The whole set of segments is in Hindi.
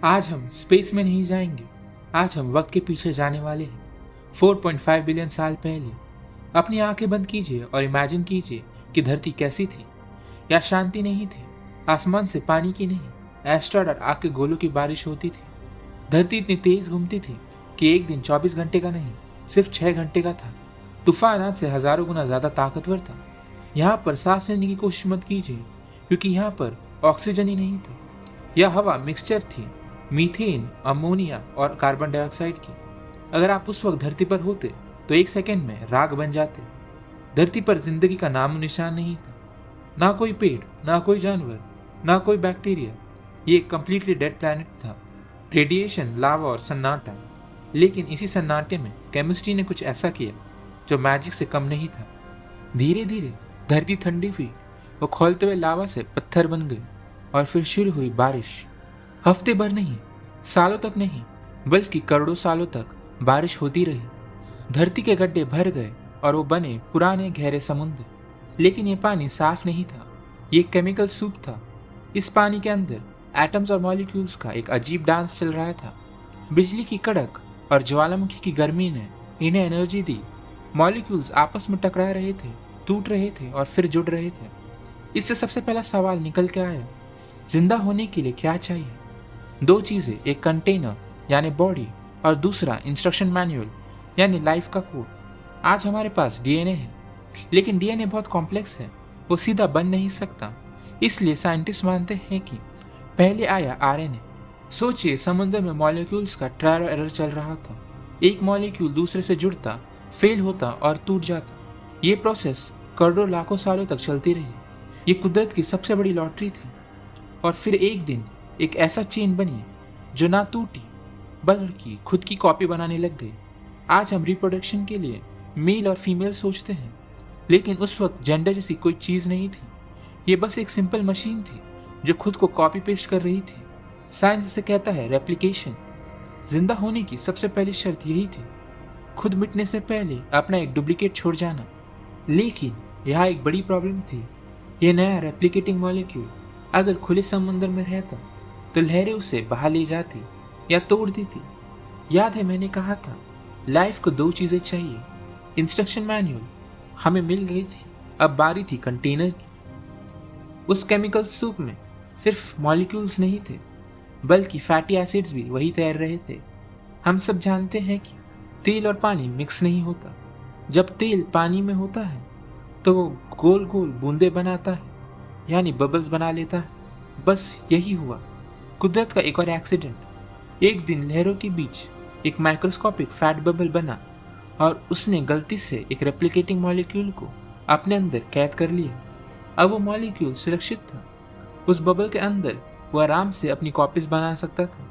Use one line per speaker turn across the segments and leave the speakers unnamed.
आज हम स्पेस में नहीं जाएंगे, आज हम वक्त के पीछे जाने वाले हैं 4.5 बिलियन साल पहले। अपनी आंखें बंद कीजिए और इमेजिन कीजिए कि धरती कैसी थी। या शांति नहीं थी, आसमान से पानी की नहीं, एस्ट्रॉयड और आग के गोलों की बारिश होती थी। धरती इतनी तेज घूमती थी कि एक दिन 24 घंटे का नहीं, सिर्फ 6 घंटे का था। तूफान आज से हजारों गुना ज्यादा ताकतवर था। यहाँ पर सांस लेने की कोशिश मत कीजिए, क्योंकि यहाँ पर ऑक्सीजन ही नहीं था। यह हवा मिक्सचर थी, मीथेन, अमोनिया और कार्बन डाइऑक्साइड की। अगर आप उस वक्त धरती पर होते तो 1 सेकंड में राख बन जाते। धरती पर जिंदगी का नामो निशान नहीं था। ना कोई पेड़, ना कोई जानवर, ना कोई बैक्टीरिया। ये एक कंप्लीटली डेड प्लैनेट था। रेडिएशन, लावा और सन्नाटा। लेकिन इसी सन्नाटे में केमिस्ट्री ने कुछ ऐसा किया जो मैजिक से कम नहीं था। धीरे धीरे धरती ठंडी हुई, वो खौलते हुए लावा से पत्थर बन गई और फिर शुरू हुई बारिश। हफ्ते भर नहीं, सालों तक नहीं, बल्कि करोड़ों सालों तक बारिश होती रही। धरती के गड्ढे भर गए और वो बने पुराने गहरे समुद्र। लेकिन ये पानी साफ नहीं था, ये केमिकल सूप था। इस पानी के अंदर एटम्स और मॉलिक्यूल्स का एक अजीब डांस चल रहा था। बिजली की कड़क और ज्वालामुखी की गर्मी ने इन्हें एनर्जी दी। मॉलिक्यूल्स आपस में टकरा रहे थे, टूट रहे थे और फिर जुड़ रहे थे। इससे सबसे पहला सवाल निकल के आया, जिंदा होने के लिए क्या चाहिए? दो चीजें, एक कंटेनर यानी बॉडी और दूसरा इंस्ट्रक्शन मैनुअल यानी लाइफ का कोड। आज हमारे पास डीएनए है, लेकिन डीएनए बहुत कॉम्प्लेक्स है, वो सीधा बन नहीं सकता। इसलिए साइंटिस्ट मानते हैं कि पहले आया आरएनए। सोचिए, समुद्र में मॉलिक्यूल्स का ट्रायल एरर चल रहा था। एक मॉलिक्यूल दूसरे से जुड़ता, फेल होता और टूट जाता। ये प्रोसेस करोड़ों लाखों सालों तक चलती रही। ये कुदरत की सबसे बड़ी लॉटरी थी। और फिर एक दिन एक ऐसा चेन बनी जो ना टूटी बल्कि खुद की कॉपी बनाने लग गई। आज हम रिप्रोडक्शन के लिए मेल और फीमेल सोचते हैं, लेकिन उस वक्त जेंडर जैसी कोई चीज नहीं थी। ये बस एक सिंपल मशीन थी जो खुद को कॉपी पेस्ट कर रही थी। साइंस इसे कहता है रेप्लिकेशन। जिंदा होने की सबसे पहली शर्त यही थी, खुद मिटने से पहले अपना एक डुप्लीकेट छोड़ जाना। लेकिन यहाँ एक बड़ी प्रॉब्लम थी। ये नया रेप्लिकेटिंग मॉलिक्यूल अगर खुले समुद्र में रहता तो लहरें उसे बहा ले जाती या तोड़ देती। याद है मैंने कहा था, लाइफ को दो चीजें चाहिए। इंस्ट्रक्शन मैनुअल हमें मिल गई थी, अब बारी थी कंटेनर की। उस केमिकल सूप में सिर्फ मॉलिक्यूल्स नहीं थे, बल्कि फैटी एसिड्स भी वही तैर रहे थे। हम सब जानते हैं कि तेल और पानी मिक्स नहीं होता। जब तेल पानी में होता है तो वो गोल गोल बूंदे बनाता है, यानी बबल्स बना लेता है। बस यही हुआ, कुदरत का एक और एक्सीडेंट। एक दिन लहरों के बीच एक माइक्रोस्कोपिक फैट बबल बना और उसने गलती से एक रेप्लिकेटिंग मॉलिक्यूल को अपने अंदर कैद कर लिया। अब वो मॉलिक्यूल सुरक्षित था। उस बबल के अंदर वो आराम से अपनी कॉपीज बना सकता था।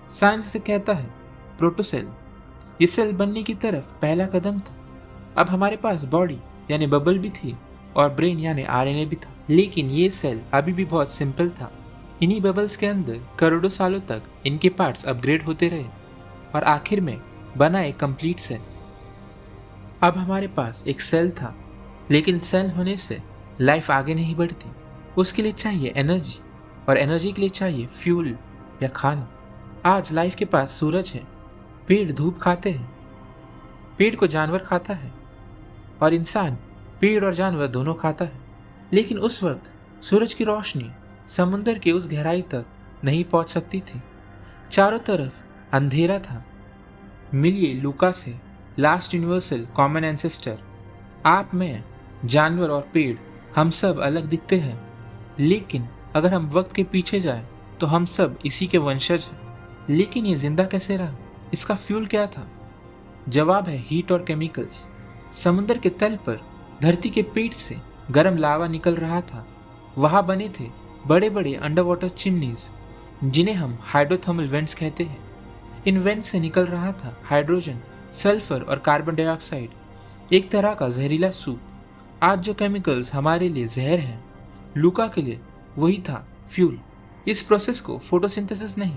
साइंस से कहता है प्रोटोसेल। ये सेल बनने की तरफ पहला कदम था। अब हमारे पास बॉडी यानी बबल भी थी और ब्रेन यानी आरएनए भी था। लेकिन ये सेल अभी भी बहुत सिंपल था। इन्हीं बबल्स के अंदर करोड़ों सालों तक इनके पार्ट्स अपग्रेड होते रहे और आखिर में बना एक कंप्लीट सेल। अब हमारे पास एक सेल था, लेकिन सेल होने से लाइफ आगे नहीं बढ़ती। उसके लिए चाहिए एनर्जी, और एनर्जी के लिए चाहिए फ्यूल या खाना। आज लाइफ के पास सूरज है, पेड़ धूप खाते हैं, पेड़ को जानवर खाता है और इंसान पेड़ और जानवर दोनों खाता है। लेकिन उस वक्त सूरज की रोशनी समुद्र के उस गहराई तक नहीं पहुंच सकती थी। चारों तरफ अंधेरा था। मिलिए लूका से, लास्ट यूनिवर्सल कॉमन एंसेस्टर। आप, मैं, जानवर और पेड़, हम सब अलग दिखते हैं, लेकिन अगर हम वक्त के पीछे जाएं तो हम सब इसी के वंशज हैं। लेकिन ये जिंदा कैसे रहा? इसका फ्यूल क्या था? जवाब है हीट और केमिकल्स। समुद्र के तल पर धरती के पेट से गर्म लावा निकल रहा था। वहां बने थे बड़े बड़े अंडर वाटर चिमनीज, जिन्हें हम हाइड्रोथर्मल वेंट्स कहते हैं। इन वेंट से निकल रहा था हाइड्रोजन, सल्फर और कार्बन डाइऑक्साइड, एक तरह का जहरीला सूप। आज जो केमिकल्स हमारे लिए जहर हैं, लूका के लिए वही था फ्यूल। इस प्रोसेस को फोटोसिंथेसिस नहीं,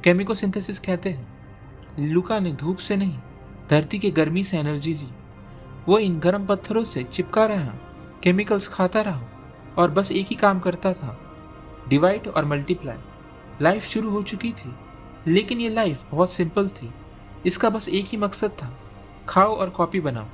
केमिकोसिंथेसिस कहते हैं। लूका ने धूप से नहीं, धरती के गर्मी से एनर्जी ली। वो इन गर्म पत्थरों से चिपका रहा, केमिकल्स खाता रहा और बस एक ही काम करता था, डिवाइड और मल्टीप्लाई। लाइफ शुरू हो चुकी थी, लेकिन ये लाइफ बहुत सिंपल थी। इसका बस एक ही मकसद था, खाओ और कॉपी बनाओ।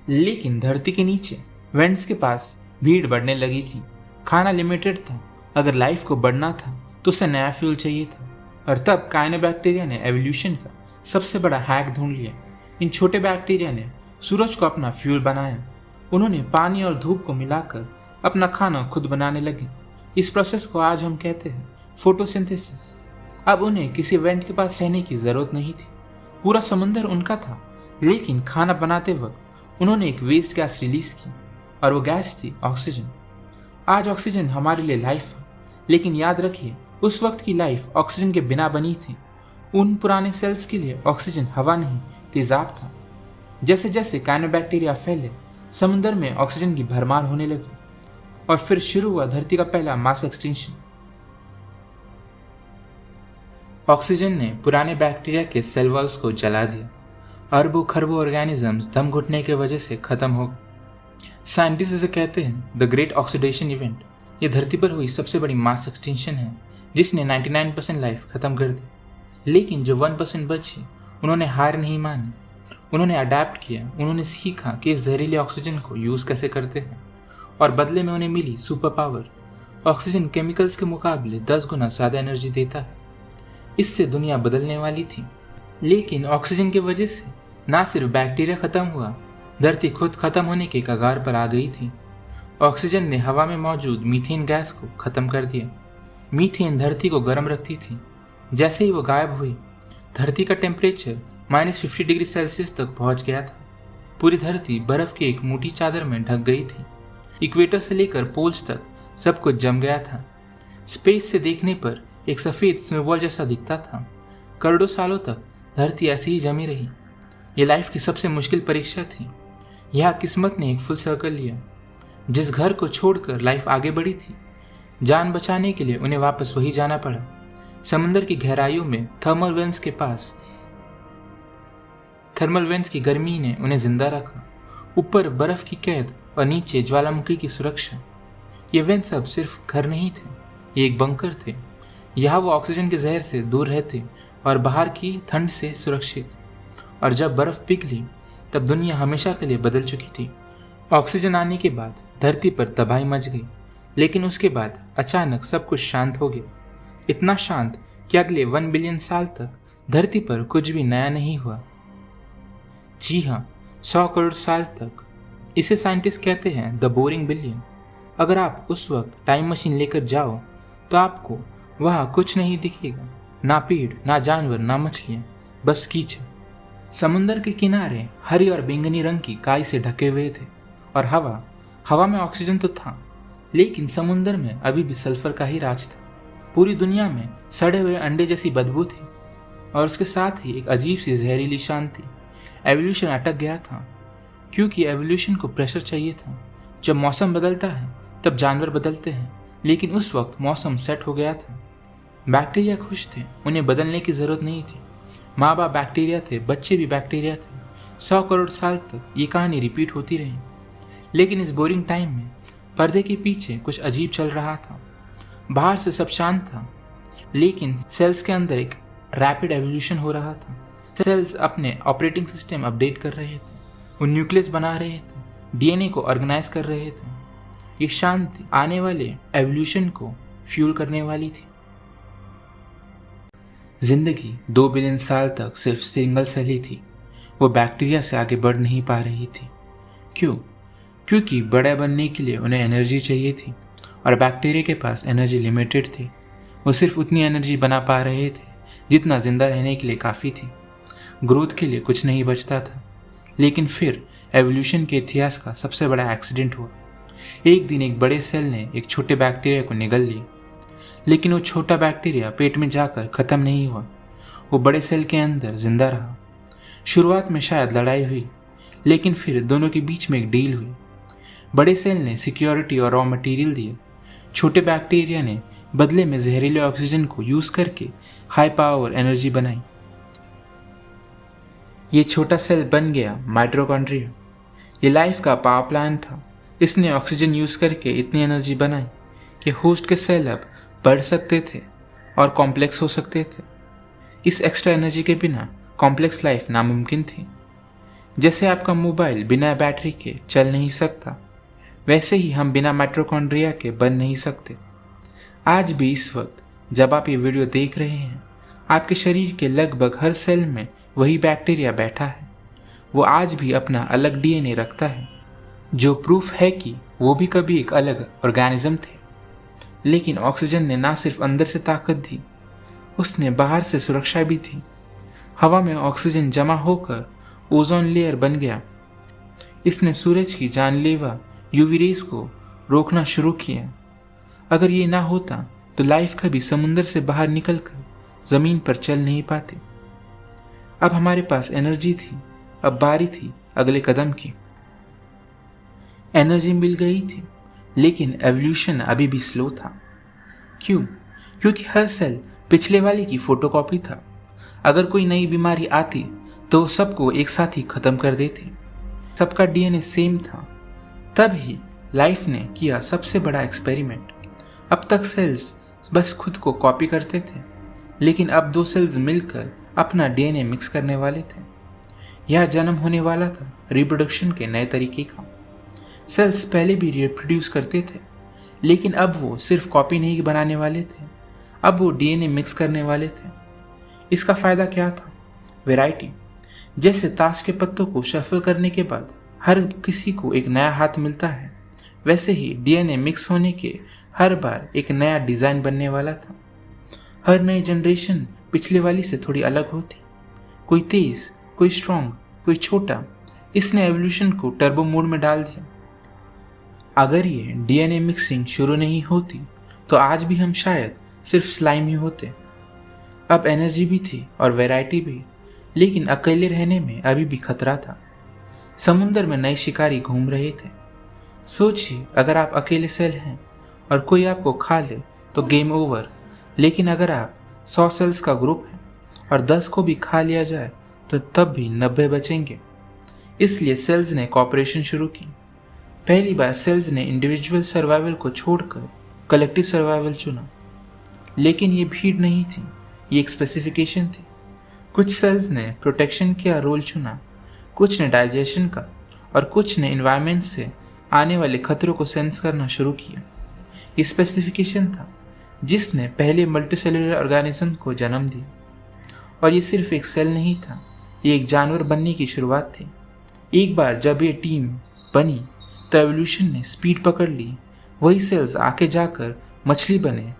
लेकिन धरती के नीचे वेंट्स के पास भीड़ बढ़ने लगी थी। खाना लिमिटेड था। अगर लाइफ को बढ़ना था तो उसे नया फ्यूल चाहिए था। और तब कायनोबैक्टीरिया ने एवोल्यूशन का सबसे बड़ा हैक ढूंढ लिया। इन छोटे बैक्टीरिया ने सूरज को अपना फ्यूल बनाया। उन्होंने पानी और धूप को मिलाकर अपना खाना खुद बनाने लगे। इस प्रोसेस को आज हम कहते हैं फोटोसिंथेसिस। अब उन्हें किसी वेंट के पास रहने की जरूरत नहीं थी। पूरा समुंदर उनका था। लेकिन खाना बनाते वक्त उन्होंने एक वेस्ट गैस रिलीज की और वो गैस थी ऑक्सीजन। आज ऑक्सीजन हमारे लिए लाइफ है, लेकिन याद रखिए उस वक्त की लाइफ ऑक्सीजन के बिना बनी थी। उन पुराने सेल्स के लिए ऑक्सीजन हवा नहीं, तेजाब था। जैसे जैसे कायनोबैक्टीरिया फैले, समुद्र में ऑक्सीजन की भरमार होने लगी और फिर शुरू हुआ धरती का पहला मास एक्सटिंक्शन। ऑक्सीजन ने पुराने बैक्टीरिया के सेल वॉल्स को जला दिया। अरबों खरबों ऑर्गेनिजम्स दम घुटने की वजह से खत्म हो गए। साइंटिस्ट इसे कहते हैं द ग्रेट ऑक्सीडेशन इवेंट। ये धरती पर हुई सबसे बड़ी मास एक्सटिंक्शन है, जिसने 99% लाइफ खत्म कर दी। लेकिन जो 1% बची, उन्होंने हार नहीं मानी। उन्होंने अडेप्ट किया। उन्होंने सीखा कि इस जहरीले ऑक्सीजन को यूज कैसे करते हैं, और बदले में उन्हें मिली सुपर पावर। ऑक्सीजन केमिकल्स के मुकाबले 10 गुना ज्यादा एनर्जी देता है। इससे दुनिया बदलने वाली थी। लेकिन ऑक्सीजन की वजह से ना सिर्फ बैक्टीरिया खत्म हुआ, धरती खुद खत्म होने के कगार पर आ गई थी। ऑक्सीजन ने हवा में मौजूद मीथेन गैस को खत्म कर दिया। मीथेन धरती को गर्म रखती थी। जैसे ही वो गायब हुई, धरती का टेम्परेचर -50 डिग्री सेल्सियस तक पहुंच गया था। पूरी धरती बर्फ की एक मोटी चादर में ढक गई थी। इक्वेटर से लेकर पोल्स तक सब कुछ जम गया था। स्पेस से देखने पर एक सफेद स्नोबॉल जैसा दिखता था। करोड़ों सालों तक धरती ऐसी ही जमी रही। ये लाइफ की सबसे मुश्किल परीक्षा थी। यहाँ किस्मत ने एक फुल सर्कल लिया। जिस घर को छोड़कर लाइफ आगे बढ़ी थी, जान बचाने के लिए उन्हें वापस वही जाना पड़ा। समुद्र की गहराइयों में थर्मल वेंट्स की गर्मी ने उन्हें जिंदा रखा। ऊपर बर्फ की कैद और नीचे ज्वालामुखी की सुरक्षा। ये वेंट्स अब सिर्फ घर नहीं थे, ये एक बंकर थे। यहाँ वो ऑक्सीजन के जहर से दूर रहते और बाहर की ठंड से सुरक्षित। और जब बर्फ पिघली, तब दुनिया हमेशा के लिए बदल चुकी थी। ऑक्सीजन आने के बाद धरती पर तबाही मच गई। लेकिन उसके बाद अचानक सब कुछ शांत हो गया। इतना शांत कि अगले 1 बिलियन साल तक धरती पर कुछ भी नया नहीं हुआ। जी हाँ, 100 करोड़ साल तक। इसे साइंटिस्ट कहते हैं द बोरिंग बिलियन। अगर आप उस वक्त टाइम मशीन लेकर जाओ तो आपको वहां कुछ नहीं दिखेगा। ना पेड़, ना जानवर, ना मछलियां, बस कीचड़। समुद्र के किनारे हरी और बैंगनी रंग की काई से ढके हुए थे। और हवा में ऑक्सीजन तो था, लेकिन समुद्र में अभी भी सल्फर का ही राज था। पूरी दुनिया में सड़े हुए अंडे जैसी बदबू थी और उसके साथ ही एक अजीब सी जहरीली शांति। एवोल्यूशन अटक गया था, क्योंकि एवोल्यूशन को प्रेशर चाहिए था। जब मौसम बदलता है तब जानवर बदलते हैं, लेकिन उस वक्त मौसम सेट हो गया था। बैक्टीरिया खुश थे, उन्हें बदलने की जरूरत नहीं थी। माँ बाप बैक्टीरिया थे, बच्चे भी बैक्टीरिया थे। 100 करोड़ साल तक ये कहानी रिपीट होती रही। लेकिन इस बोरिंग टाइम में पर्दे के पीछे कुछ अजीब चल रहा था। बाहर से सब शांत था, लेकिन सेल्स के अंदर एक रैपिड एवोल्यूशन हो रहा था। सेल्स अपने ऑपरेटिंग सिस्टम अपडेट कर रहे थे। वो न्यूक्लियस बना रहे थे, डीएनए को ऑर्गेनाइज कर रहे थे। ये शांति आने वाले एवोल्यूशन को फ्यूल करने वाली थी। जिंदगी 2 बिलियन साल तक सिर्फ सिंगल सेल ही थी। वो बैक्टीरिया से आगे बढ़ नहीं पा रही थी। क्यों? क्योंकि बड़ा बनने के लिए उन्हें एनर्जी चाहिए थी, और बैक्टीरिया के पास एनर्जी लिमिटेड थी। वो सिर्फ उतनी एनर्जी बना पा रहे थे जितना जिंदा रहने के लिए काफ़ी थी। ग्रोथ के लिए कुछ नहीं बचता था। लेकिन फिर एवोल्यूशन के इतिहास का सबसे बड़ा एक्सीडेंट हुआ। एक दिन एक बड़े सेल ने एक छोटे बैक्टीरिया को निगल लिया। लेकिन वो छोटा बैक्टीरिया पेट में जाकर ख़त्म नहीं हुआ। वो बड़े सेल के अंदर जिंदा रहा। शुरुआत में शायद लड़ाई हुई, लेकिन फिर दोनों के बीच में एक डील हुई। बड़े सेल ने सिक्योरिटी और रॉ मटेरियल दिया। छोटे बैक्टीरिया ने बदले में जहरीले ऑक्सीजन को यूज करके हाई पावर एनर्जी बनाई। ये छोटा सेल बन गया माइटोकॉन्ड्रिया। ये लाइफ का पावर प्लांट था। इसने ऑक्सीजन यूज करके इतनी एनर्जी बनाई कि होस्ट के सेल अब बढ़ सकते थे और कॉम्प्लेक्स हो सकते थे।
इस एक्स्ट्रा एनर्जी के बिना कॉम्प्लेक्स लाइफ नामुमकिन थी। जैसे आपका मोबाइल बिना बैटरी के चल नहीं सकता, वैसे ही हम बिना माइटोकॉन्ड्रिया के बन नहीं सकते। आज भी इस वक्त जब आप ये वीडियो देख रहे हैं, आपके शरीर के लगभग हर सेल में वही बैक्टीरिया बैठा है। वो आज भी अपना अलग डीएनए रखता है, जो प्रूफ है कि वो भी कभी एक अलग ऑर्गेनिज्म थे। लेकिन ऑक्सीजन ने ना सिर्फ अंदर से ताकत दी, उसने बाहर से सुरक्षा भी दी। हवा में ऑक्सीजन जमा होकर ओजोन लेयर बन गया। इसने सूरज की जानलेवा यूवी रेस को रोकना शुरू किया। अगर ये ना होता तो लाइफ कभी समुंदर से बाहर निकलकर जमीन पर चल नहीं पाती। अब हमारे पास एनर्जी थी, अब बारी थी अगले कदम की। एनर्जी मिल गई थी, लेकिन एवोल्यूशन अभी भी स्लो था। क्यों? क्योंकि हर सेल पिछले वाले की फोटोकॉपी था। अगर कोई नई बीमारी आती तो सबको एक साथ ही खत्म कर देती। सबका डीएनए सेम था। तब ही लाइफ ने किया सबसे बड़ा एक्सपेरिमेंट। अब तक सेल्स बस खुद को कॉपी करते थे, लेकिन अब दो सेल्स मिलकर अपना डीएनए मिक्स करने वाले थे। यह जन्म होने वाला था रिप्रोडक्शन के नए तरीके का। सेल्स पहले भी रिप्रोड्यूस करते थे, लेकिन अब वो सिर्फ कॉपी नहीं बनाने वाले थे, अब वो डीएनए मिक्स करने वाले थे। इसका फायदा क्या था? वैरायटी। जैसे ताश के पत्तों को शफल करने के बाद हर किसी को एक नया हाथ मिलता है, वैसे ही डीएनए मिक्स होने के हर बार एक नया डिजाइन बनने वाला था। हर नई जनरेशन पिछले वाली से थोड़ी अलग होती, कोई तेज, कोई स्ट्रॉन्ग, कोई छोटा। इसने एवोल्यूशन को टर्बो मोड में डाल दिया। अगर ये डीएनए मिक्सिंग शुरू नहीं होती तो आज भी हम शायद सिर्फ स्लाइम ही होते। अब एनर्जी भी थी और वैरायटी भी, लेकिन अकेले रहने में अभी भी खतरा था। समुंदर में नए शिकारी घूम रहे थे। सोचिए, अगर आप अकेले सेल हैं और कोई आपको खा ले तो गेम ओवर। लेकिन अगर आप 100 सेल्स का ग्रुप है और 10 को भी खा लिया जाए तो तब भी 90 बचेंगे। इसलिए सेल्स ने कॉपरेशन शुरू की। पहली बार सेल्स ने इंडिविजुअल सर्वाइवल को छोड़कर कलेक्टिव सर्वाइवल चुना। लेकिन ये भीड़ नहीं थी, ये एक स्पेसिफिकेशन थी। कुछ सेल्स ने प्रोटेक्शन का रोल चुना, कुछ ने डाइजेशन का, और कुछ ने एनवायरनमेंट से आने वाले खतरों को सेंस करना शुरू किया। ये स्पेसिफिकेशन था जिसने पहले मल्टीसेलुलर ऑर्गेनिज्म को जन्म दिया। और ये सिर्फ एक सेल नहीं था, ये एक जानवर बनने की शुरुआत थी। एक बार जब ये टीम बनी तो एवोल्यूशन ने स्पीड पकड़ ली। वही सेल्स आके जाकर मछली बने,